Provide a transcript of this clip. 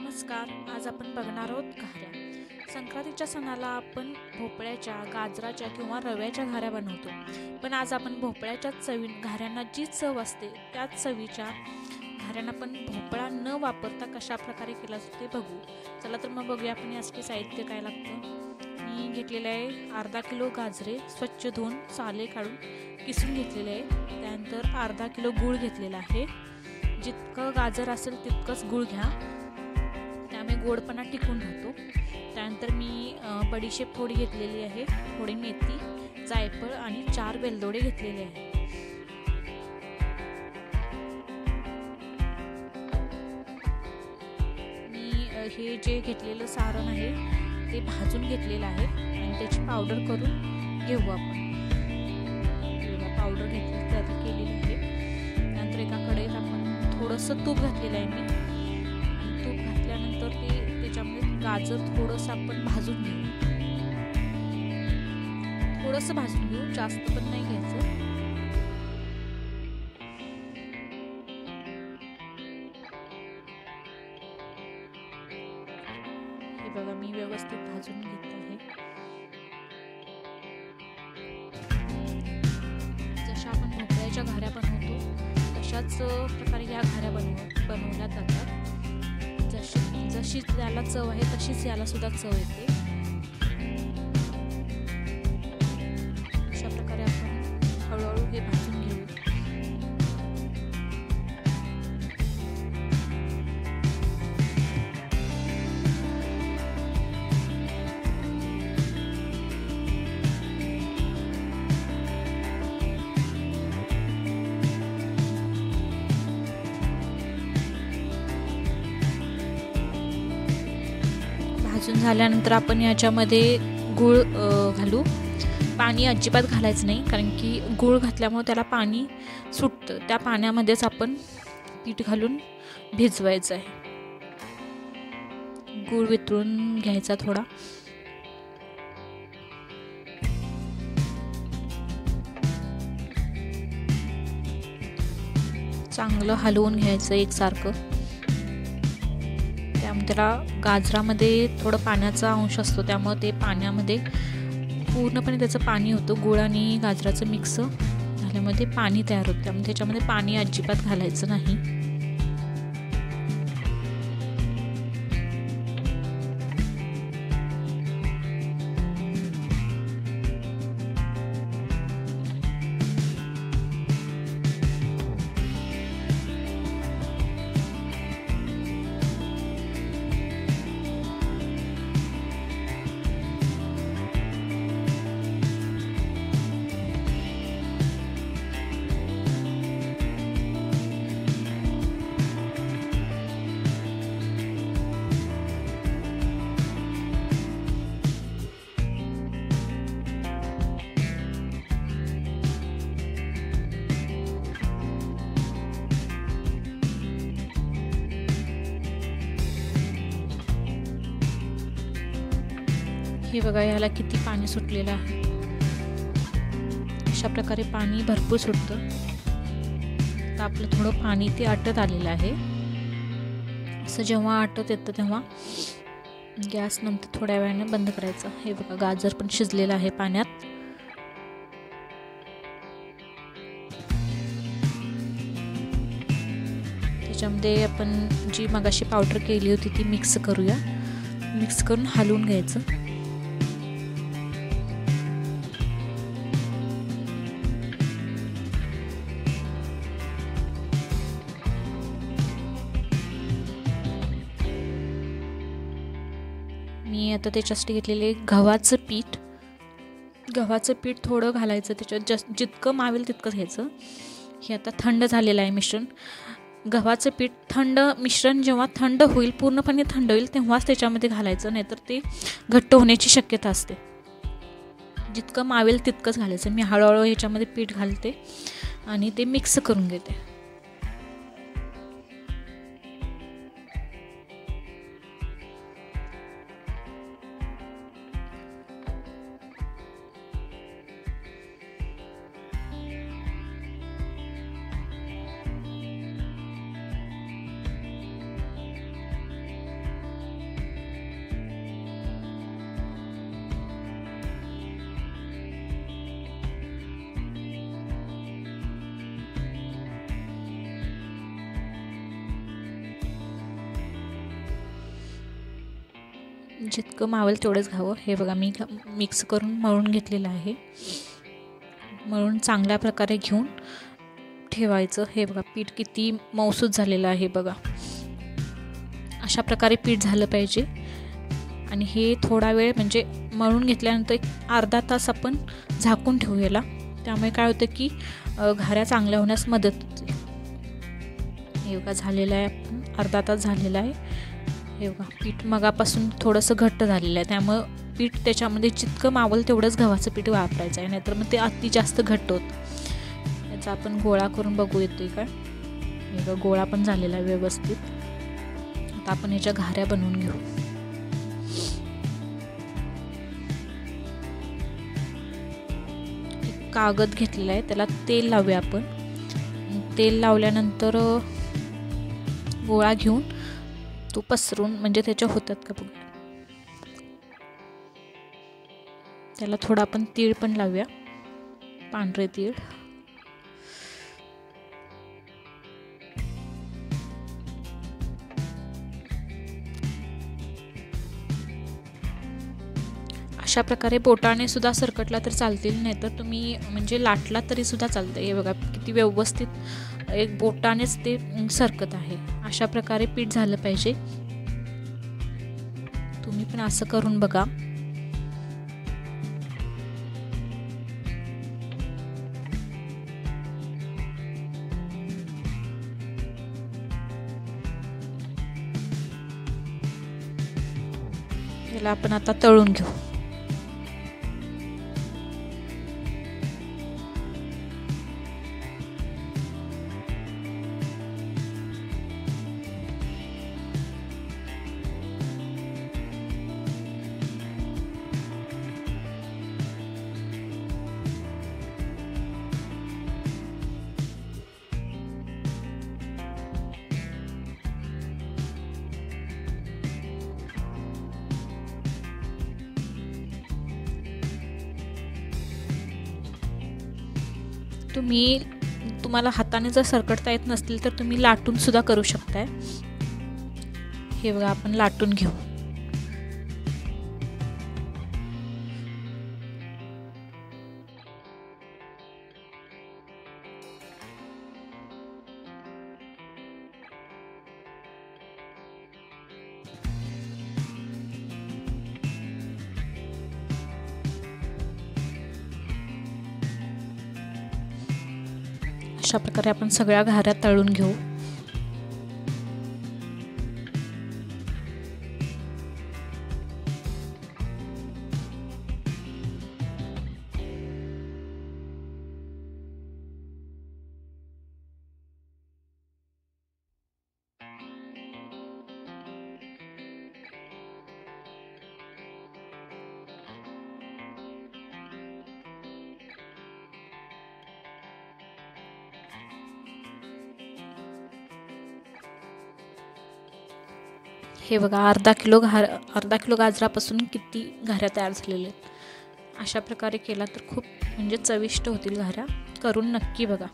नमस्कार. आज आपण बघणार आहोत घाऱ्या. संक्रांतीच्या सणाला आपण भोपळ्याच्या, गाजराच्या किंवा रव्याच्या घाऱ्या बनवतो. पण आज आपण भोपळ्याच्याच घाऱ्यांना जी चव असते त्याच चवीच्या घाऱ्यांना पण भोपळा न वापरता कशा प्रकारे केला असतो ते बघू. चला तर मग बघूया आपण यासाठी साहित्य काय लागतं. मी घेतलेलं आहे अर्धा किलो गाजरे स्वच्छ धुवून साले काढून किसून घेतलेले आहे. त्यानंतर अर्धा किलो गूळ घेतलेला आहे. जितकं गाजर असेल तितकंच गूळ घ्या, त्यामुळे गोडपणा टिकून राहतो. त्यानंतर मी बडीशेप थोडी घेतलेली आहे, थोडी मेथी, जायफळ आणि 4 वेलदोडे घेतलेले आहे. मी हे जे घेतलेलं सारण आहे ते भाजून घेतलेलं आहे आणि त्याची पावडर करून घेऊ आपण. पावडर घेतली त्यात केलेली आहे. त्यानंतर एका कढईत आपण थोडंसं तूप घातलेलं आहे मी. तूप घातल्यानंतर त्याच्यामध्ये गाजर थोडंसं आपण भाजून घेऊ. थोडंसं भाजून घेऊ, जास्त पण नाही घ्यायचं. हे बघा मी व्यवस्थित भाजून घेत आहे. जशा आपण भोपळ्याच्या घाऱ्या बनवतो तशाच प्रकारे ह्या घाऱ्या बनवल्या जातात. जशी त्याला चव आहे तशीच याला सुद्धा चव येते. अशा प्रकारे आपण हळूहळू हे भाजून घेऊ. भाजून झाल्यानंतर आपण याच्यामध्ये गूळ घालू. पाणी अजिबात घालायचं नाही, कारण की गूळ घातल्यामुळे त्याला पाणी सुटतं. त्या पाण्यामध्येच आपण पीठ घालून भिजवायचं आहे. गूळ वितळून घ्यायचा थोडा. चांगलं हलवून घ्यायचं एकसारखं. त्याला गाजरामध्ये थोडं पाण्याचा अंश असतो, त्यामुळे ते पाण्यामध्ये पूर्णपणे त्याचं पाणी होतं. गूळ आणि गाजराचं मिक्स झाल्यामुळे ते पाणी तयार होतं. त्यामुळे त्याच्यामध्ये पाणी अजिबात घालायचं नाही. हे बघा याला किती पाणी सुटलेलं आहे. अशा प्रकारे पाणी भरपूर सुटतं. तर आपलं थोडं पाणी ते आटत आलेलं आहे. असं जेव्हा आटत येतं तेव्हा गॅस नंतर थोड्या वेळाने बंद करायचं. हे बघा गाजर पण शिजलेलं आहे पाण्यात. त्याच्यामध्ये आपण जी मगाशी पावडर केली होती ती मिक्स करूया. मिक्स करून हलवून घ्यायचं. मी आता त्याच्यासाठी घेतलेले गव्हाचं पीठ. गव्हाचं पीठ थोडं घालायचं त्याच्यात. जितकं मावेल तितकं घ्यायचं. हे आता थंड झालेलं आहे मिश्रण. गव्हाचं पीठ मिश्रण जेव्हा थंड होईल, पूर्णपणे थंड होईल, तेव्हाच त्याच्यामध्ये घालायचं, नाहीतर ते घट्ट होण्याची शक्यता असते. जितकं मावेल तितकंच घालायचं. मी हळूहळू ह्याच्यामध्ये पीठ घालते आणि ते मिक्स करून घेते. जितकं मावेल तेवढंच घ्यावं. हे बघा मी मिक्स करून मळून घेतलेलं आहे. मळून चांगल्या प्रकारे घेऊन ठेवायचं. हे बघा पीठ किती मऊसूत झालेलं आहे बघा. अशा प्रकारे पीठ झालं पाहिजे. आणि हे थोडा वेळ म्हणजे मळून घेतल्यानंतर एक अर्धा तास आपण झाकून ठेवू याला. त्यामुळे काय होतं की घाऱ्या चांगल्या होण्यास मदत होते. हे बघा झालेलं आहे, आपण अर्धा तास झालेला आहे. हे बघा पीठ मगापासून थोडंसं घट्ट झालेलं आहे. त्यामुळं पीठ त्याच्यामध्ये जितकं मावल तेवढंच गव्हाचं पीठ वापरायचं आहे, नाहीतर मग ते अति जास्त घट्ट होतं. याचा आपण गोळा करून बघू येतोय का. हे बघा गोळा पण झालेला आहे व्यवस्थित. आता आपण याच्या घाऱ्या बनवून घेऊ. एक कागद घेतलेला आहे, त्याला तेल लावूया आपण. तेल लावल्यानंतर गोळा घेऊन तो पसरून म्हणजे त्याच्या होतात का बघ. त्याला थोडा आपण तीळ पण लावूया, पांढरे तीळ. अशा प्रकारे बोटाने सुद्धा सरकटला तर चालतील, नाही तर तुम्ही म्हणजे लाटला तरी सुद्धा चालतं. हे बघा किती व्यवस्थित एक बोटानेच ते सरकत आहे. अशा प्रकारे पीठ झालं पाहिजे. तुम्ही पण असं करून बघा. याला आपण आता तळून घेऊ. तुम्हाला हाताने जर सरकटता येत नसतील तर तुम्ही लाटून सुद्धा करू शकताय. हे बघा आपण लाटून घेऊ. अशा प्रकारे आपण सगळ्या घाऱ्या तळून घेऊ. हे बघा अर्धा किलो गाजरापासून किती घाऱ्या तयार झालेल्या आहेत. अशा प्रकारे केला तर खूप म्हणजे चविष्ट होतील घाऱ्या. करून नक्की बघा.